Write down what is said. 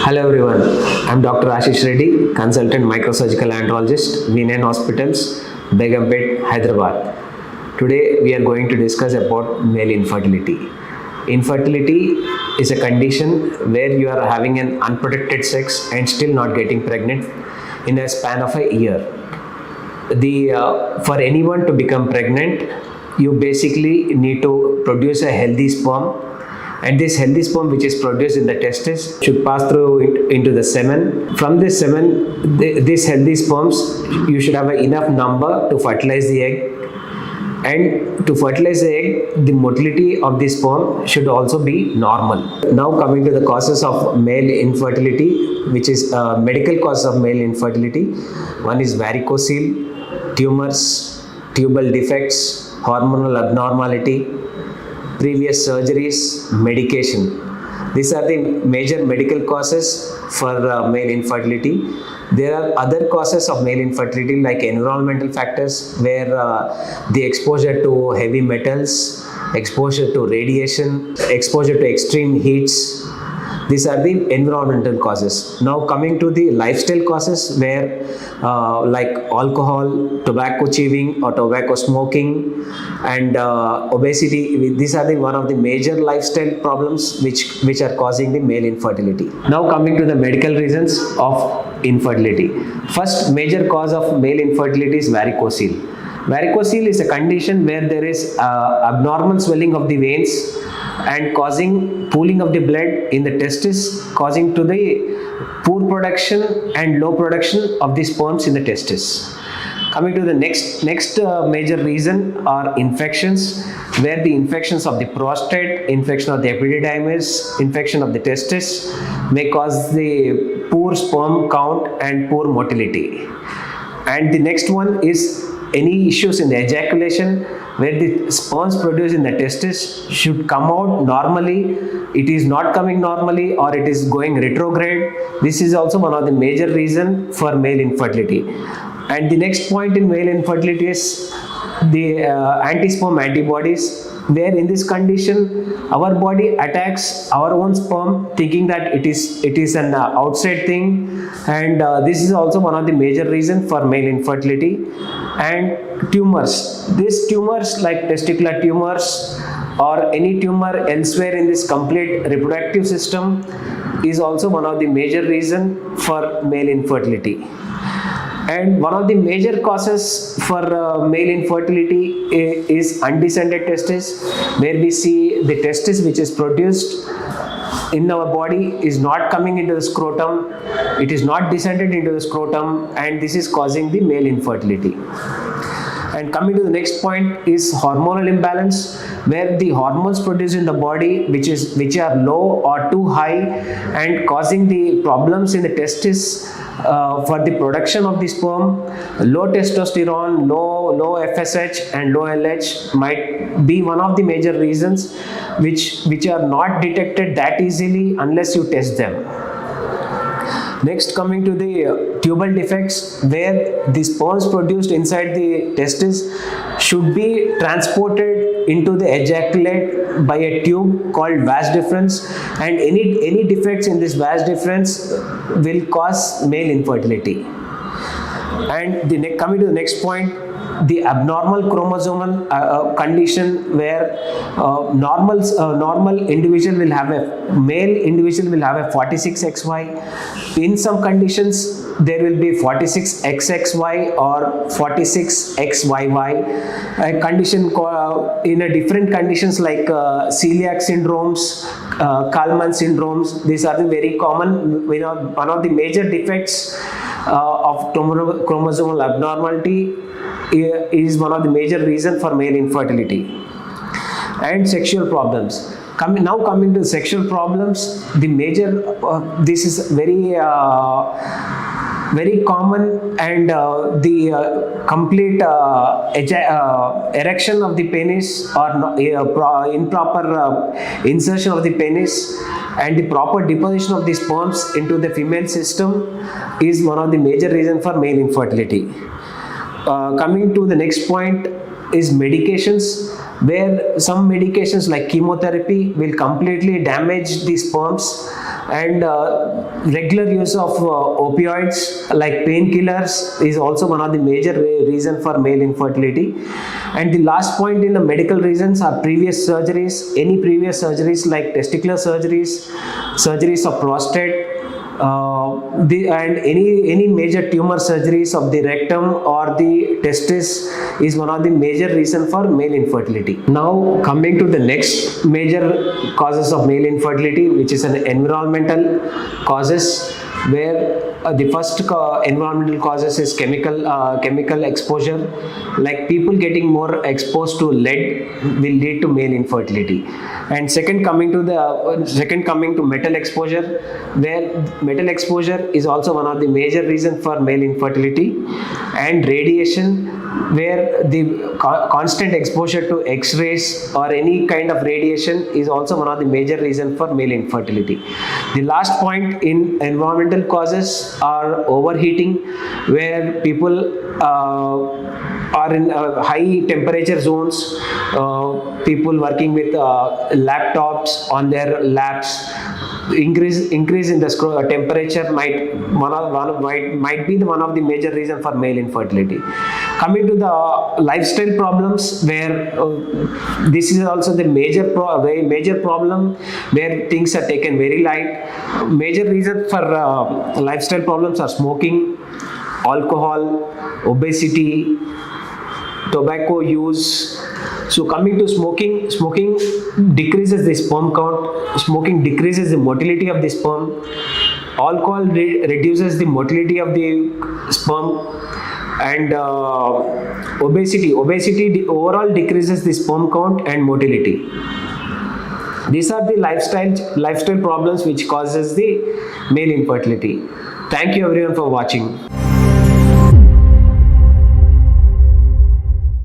Hello everyone, I'm Dr. Ashish Reddy, consultant microsurgical andrologist, Vinan Hospitals, Begumpet, Hyderabad. Today we are going to discuss about male infertility. Infertility is a condition where you are having an unprotected sex and still not getting pregnant in a span of a year. For anyone to become pregnant, you basically need to produce a healthy sperm, and this healthy sperm which is produced in the testis should pass through into the semen. From this semen, these healthy sperms, you should have enough number to fertilize the egg, and to fertilize the egg, the motility of the sperm should also be normal. Now coming to the causes of male infertility, which is medical causes of male infertility. One is varicocele, tumors, tubal defects, hormonal abnormality, previous surgeries, medication. These are the major medical causes for male infertility. There are other causes of male infertility like environmental factors, where the exposure to heavy metals, exposure to radiation, exposure to extreme heats. These are the environmental causes. Now coming to the lifestyle causes, where like alcohol, tobacco chewing or tobacco smoking, and obesity. These are one of the major lifestyle problems which are causing the male infertility. Now coming to the medical reasons of infertility. First major cause of male infertility is varicocele. Varicocele is a condition where there is abnormal swelling of the veins and causing pooling of the blood in the testis, causing to the poor production and low production of the sperms in the testis. Coming to the next major reason are infections, where the infections of the prostate, infection of the epididymis, infection of the testis may cause the poor sperm count and poor motility. And the next one is any issues in the ejaculation, where the sperms produced in the testis should come out normally. It is not coming normally, or it is going retrograde. This is also one of the major reasons for male infertility. And the next point in male infertility is the anti-sperm antibodies, where in this condition our body attacks our own sperm thinking that it is an outside thing, and this is also one of the major reasons for male infertility. And tumors, these tumors like testicular tumors or any tumor elsewhere in this complete reproductive system is also one of the major reasons for male infertility. And one of the major causes for male infertility is undescended testis, where we see the testis which is produced in our body is not coming into the scrotum, it is not descended into the scrotum, and this is causing the male infertility. And coming to the next point is hormonal imbalance, where the hormones produced in the body which are low or too high and causing the problems in the testis for the production of the sperm. Low testosterone, low FSH and low LH might be one of the major reasons which are not detected that easily unless you test them. Next, coming to the tubal defects, where the sperms produced inside the testis should be transported into the ejaculate by a tube called vas deferens, and any defects in this vas deferens will cause male infertility. And coming to the next point, the abnormal chromosomal condition, where normal individual will have male individual will have a 46XY. In some conditions there will be 46XXY or 46XYY. A condition in a different conditions like celiac syndromes, Kalman syndromes. These are the very common. One of the major defects of chromosomal abnormality is one of the major reasons for male infertility. And sexual problems. Coming to sexual problems, the major this is very common, and the complete erection of the penis or improper insertion of the penis and the proper deposition of the sperms into the female system is one of the major reasons for male infertility. Coming to the next point, is medications, where some medications like chemotherapy will completely damage the sperms, and regular use of opioids like painkillers is also one of the major reason for male infertility. And the last point in the medical reasons are previous surgeries, any previous surgeries like testicular surgeries, surgeries of prostate, and any major tumor surgeries of the rectum or the testis is one of the major reason for male infertility. Now coming to the next major causes of male infertility, which is an environmental causes, where the first environmental causes is chemical exposure, like people getting more exposed to lead will lead to male infertility. And second coming to metal exposure, where metal exposure is also one of the major reason for male infertility. And radiation, where the constant exposure to X-rays or any kind of radiation is also one of the major reason for male infertility. The last point in environmental causes are overheating, where people are in high temperature zones, people working with laptops on their laps, increase in the temperature might be one of the major reason for male infertility. Coming to the lifestyle problems, where this is also the very major problem, where things are taken very light. Major reason for lifestyle problems are smoking, alcohol, obesity, tobacco use. So coming to smoking decreases the sperm count, smoking decreases the motility of the sperm, alcohol reduces the motility of the sperm, and obesity overall decreases the sperm count and motility. These are the lifestyle problems which causes the male infertility. Thank you everyone for watching.